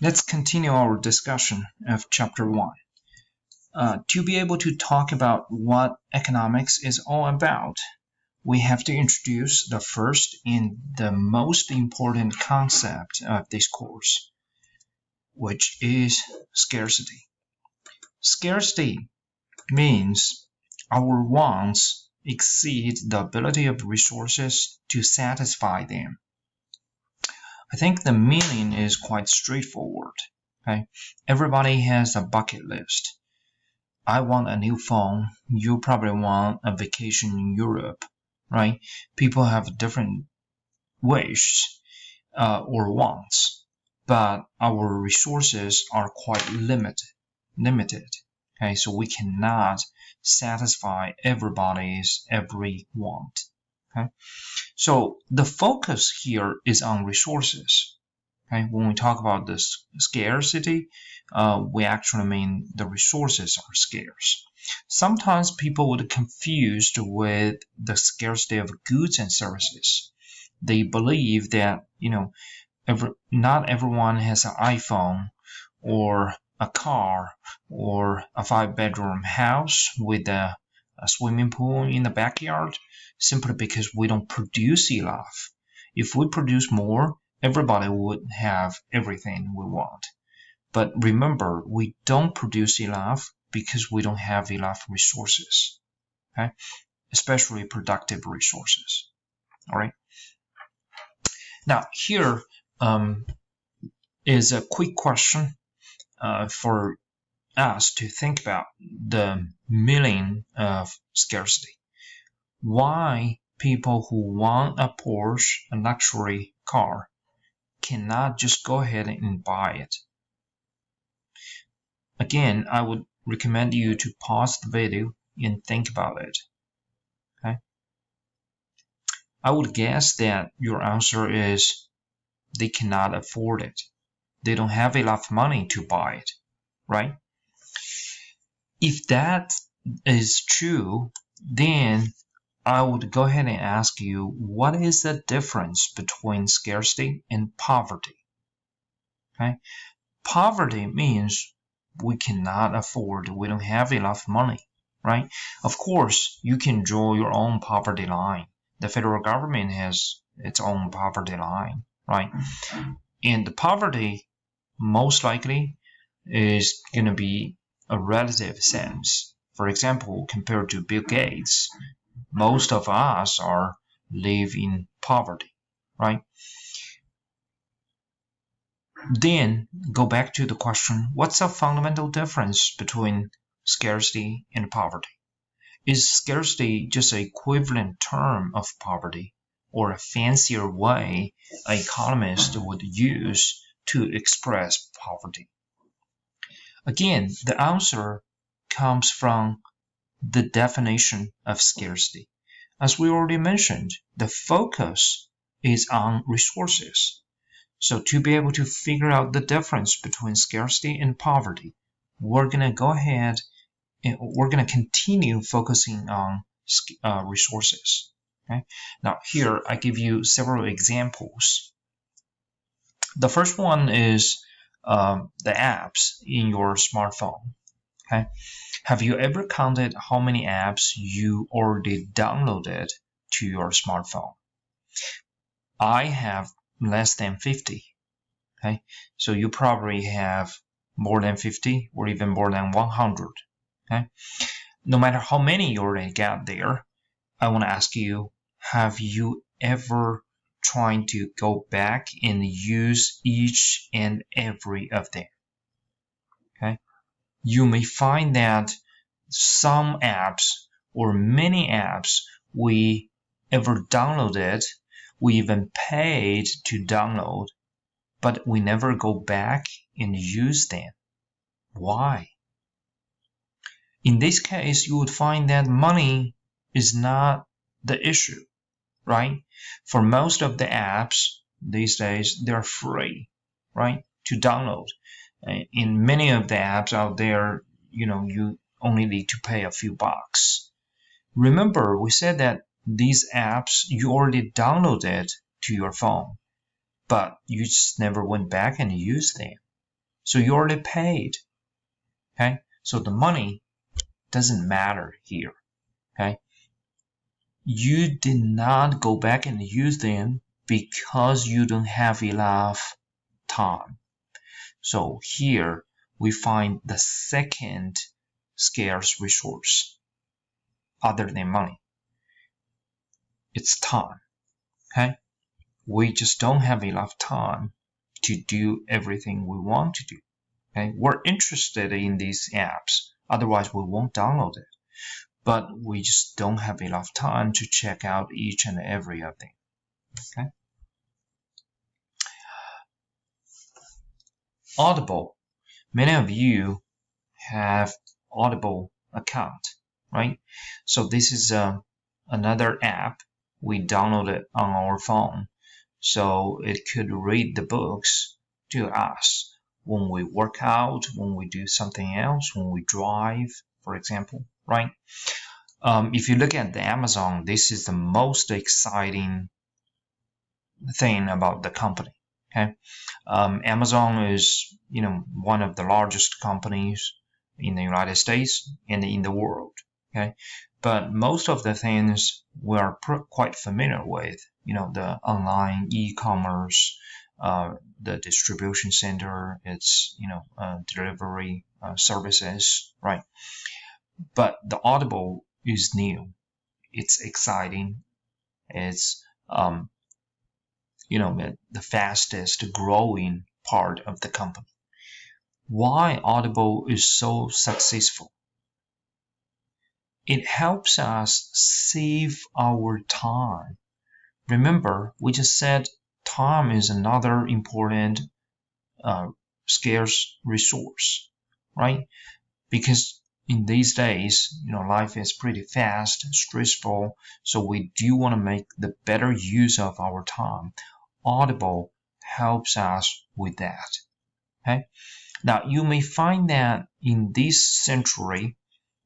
Let's continue our discussion of Chapter 1. To be able to talk about what economics is all about, we have to introduce the first and the most important concept of this course, which is scarcity. Scarcity means our wants exceed the ability of resources to satisfy them. I think the meaning is quite straightforward. Okay? Everybody has a bucket list. I want a new phone. You probably want a vacation in Europe, right? People have different wishes or wants, but our resources are quite limited. Okay, so we cannot satisfy everybody's every want. Okay, so the focus here is on resources. Okay, when we talk about this scarcity, we actually mean the resources are scarce. Sometimes people would confused with the scarcity of goods and services. They believe that not everyone has an iPhone or a car or a 5-bedroom house with a swimming pool in the backyard simply because we don't produce enough. If we produce more, everybody would have everything we want. But remember, we don't produce enough because we don't have enough resources, okay? Especially productive resources. All right. Now here is a quick question for us to think about the meaning of scarcity. Why people who want a Porsche, a luxury car, cannot just go ahead and buy it. Again, I would recommend you to pause the video and think about it. Okay? I would guess that your answer is they cannot afford it. They don't have enough money to buy it, right? If that is true, then I would go ahead and ask you, what is the difference between scarcity and poverty? Okay? Poverty means we cannot afford, we don't have enough money, right? Of course, you can draw your own poverty line. The federal government has its own poverty line, right? And the poverty most likely is going to be a relative sense. For example, compared to Bill Gates, most of us live in poverty, right? Then go back to the question, what's the fundamental difference between scarcity and poverty? Is scarcity just an equivalent term of poverty, or a fancier way an economist would use to express poverty? Again, the answer comes from the definition of scarcity. As we already mentioned, the focus is on resources. So to be able to figure out the difference between scarcity and poverty, we're going to go ahead and we're going to continue focusing on resources. Okay? Now here I give you several examples. The first one is the apps in your smartphone. Okay? Have you ever counted how many apps you already downloaded to your smartphone? I have less than 50. Okay? So you probably have more than 50 or even more than 100. Okay? No matter how many you already got there, I want to ask you, have you ever tried to go back and use each and every of them? Okay? You may find that some apps or many apps we ever downloaded, we even paid to download, but we never go back and use them. Why? In this case, you would find that money is not the issue, right? For most of the apps these days, they're free, right, to download. In many of the apps out there, you only need to pay a few bucks. Remember, we said that these apps you already downloaded to your phone, but you just never went back and used them. So you already paid. Okay, so the money doesn't matter here. Okay, you did not go back and use them because you don't have enough time. So here we find the second scarce resource other than money. It's time. Okay, we just don't have enough time to do everything we want to do. Okay, we're interested in these apps, otherwise we won't download it. But we just don't have enough time to check out each and every of them. Okay. Audible. Many of you have Audible account, right? So this is another app we downloaded on our phone. So it could read the books to us when we work out, when we do something else, when we drive, for example, right? If you look at the Amazon, this is the most exciting thing about the company. Okay, Amazon is one of the largest companies in the United States and in the world. Okay, but most of the things we are quite familiar with. The online e-commerce, the distribution center, its delivery services, right? But the Audible is new. It's exciting. It's the fastest growing part of the company. Why Audible is so successful? It helps us save our time. Remember, we just said time is another important scarce resource, right? Because in these days, life is pretty fast, stressful, so we do want to make the better use of our time. Audible helps us with that. Okay? Now, you may find that in this century,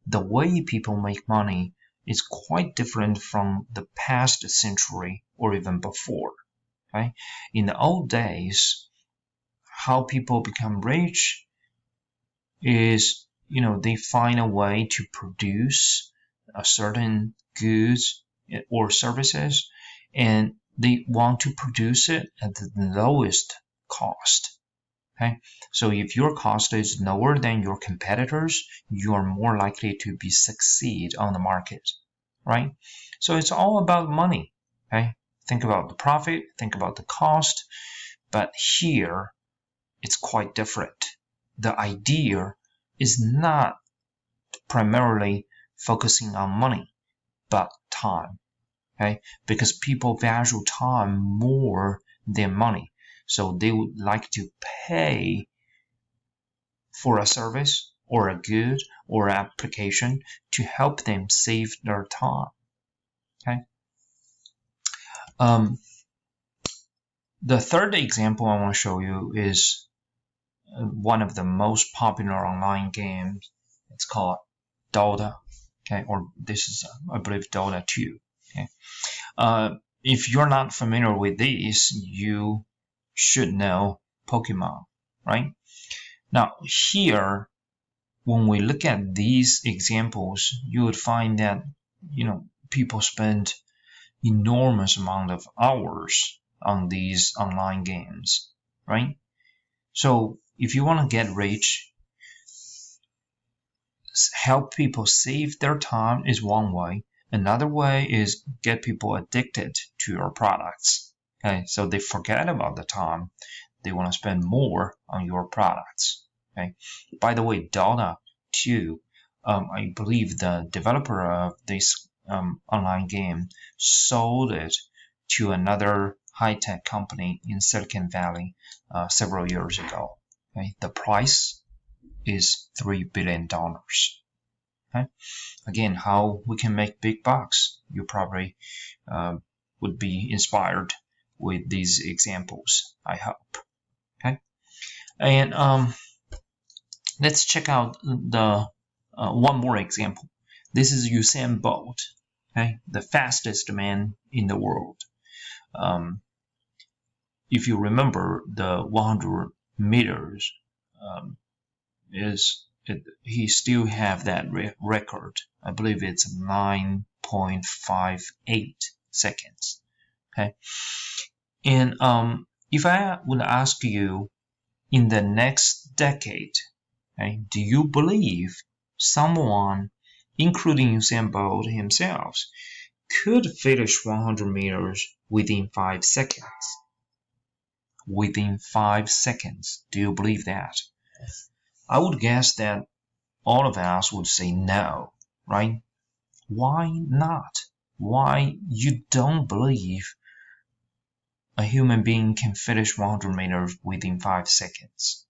the way people make money is quite different from the past century or even before. Okay? In the old days, how people become rich is, they find a way to produce a certain goods or services, and they want to produce it at the lowest cost. Okay, so if your cost is lower than your competitors, you are more likely to be succeed on the market, right? So it's all about money. Okay, think about the profit, think about the cost, but here it's quite different. The idea is not primarily focusing on money, but time. Okay, because people value time more than money. So they would like to pay for a service or a good or application to help them save their time. Okay. The third example I want to show you is one of the most popular online games. It's called Dota. Okay, or this is I believe Dota 2. Okay. If you're not familiar with these, you should know Pokemon, right? Now here, when we look at these examples, you would find that people spend enormous amount of hours on these online games, right? So if you want to get rich, help people save their time is one way. Another way is get people addicted to your products. Okay, so they forget about the time. They want to spend more on your products. Okay. By the way, Dota 2, I believe the developer of this online game sold it to another high-tech company in Silicon Valley several years ago. Okay. The price is $3 billion. Okay. Again, how we can make big bucks. You probably would be inspired with these examples, I hope. Okay. And let's check out the one more example. This is Usain Bolt, okay, the fastest man in the world. If you remember the 100 meters he still have that record. I believe it's 9.58 seconds. Okay, and if I would ask you in the next decade, okay, do you believe someone, including Usain Bolt himself, could finish 100 meters within 5 seconds? Within 5 seconds, do you believe that? I would guess that all of us would say no, right? Why not? Why you don't believe a human being can finish 100 meters within 5 seconds?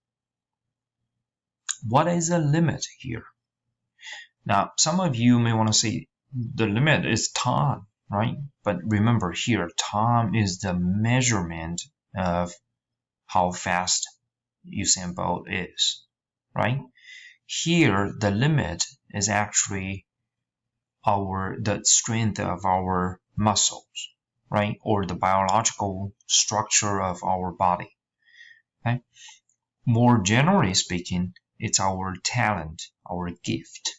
What is the limit here? Now, some of you may want to say the limit is time, right? But remember here, time is the measurement of how fast Usain Bolt is, right? Here, the limit is actually the strength of our muscles, right? Or the biological structure of our body. Okay? More generally speaking, it's our talent, our gift.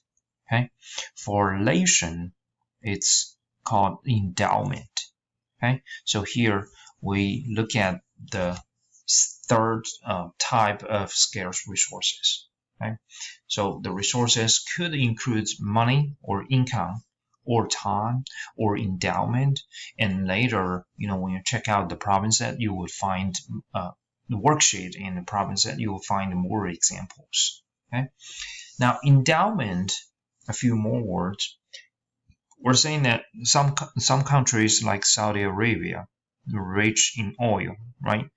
Okay? For relation, it's called endowment. Okay? So here we look at the third type of scarce resources. Okay? So the resources could include money or income or time or endowment. And later, when you check out the problem set, you will find the worksheet in the problem set, you will find more examples. Okay? Now, endowment, a few more words. We're saying that some countries like Saudi Arabia are rich in oil, right?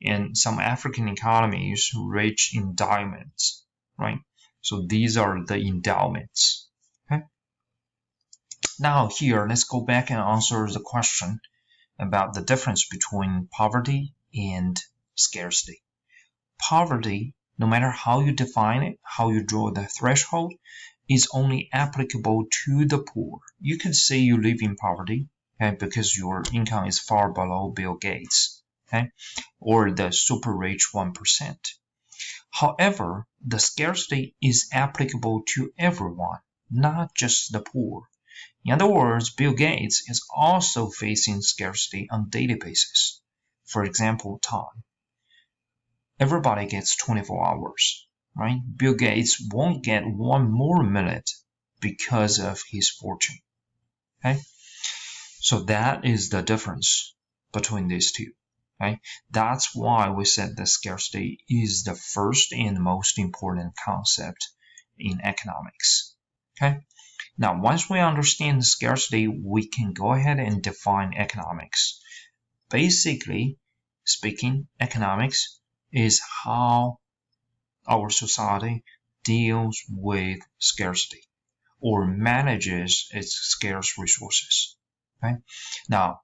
And some African economies rich in diamonds, right? So these are the endowments. Okay. Now here, let's go back and answer the question about the difference between poverty and scarcity. Poverty, no matter how you define it, how you draw the threshold, is only applicable to the poor. You could say you live in poverty, okay, because your income is far below Bill Gates, okay, or the super rich 1%. However, the scarcity is applicable to everyone, not just the poor. In other words, Bill Gates is also facing scarcity on a daily basis. For example, time. Everybody gets 24 hours, right? Bill Gates won't get 1 more minute because of his fortune. Okay? So that is the difference between these two. Okay? That's why we said that scarcity is the first and most important concept in economics. Okay? Now, once we understand scarcity, we can go ahead and define economics. Basically speaking, economics is how our society deals with scarcity or manages its scarce resources. Okay? Now,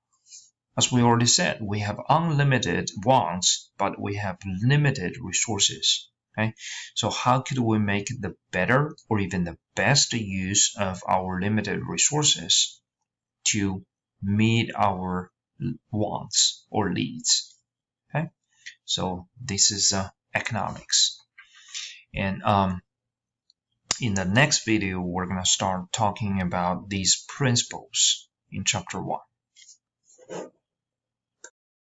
as we already said, we have unlimited wants, but we have limited resources. Okay? So how could we make the better or even the best use of our limited resources to meet our wants or needs? Okay? So this is economics. And in the next video, we're going to start talking about these principles in chapter 1.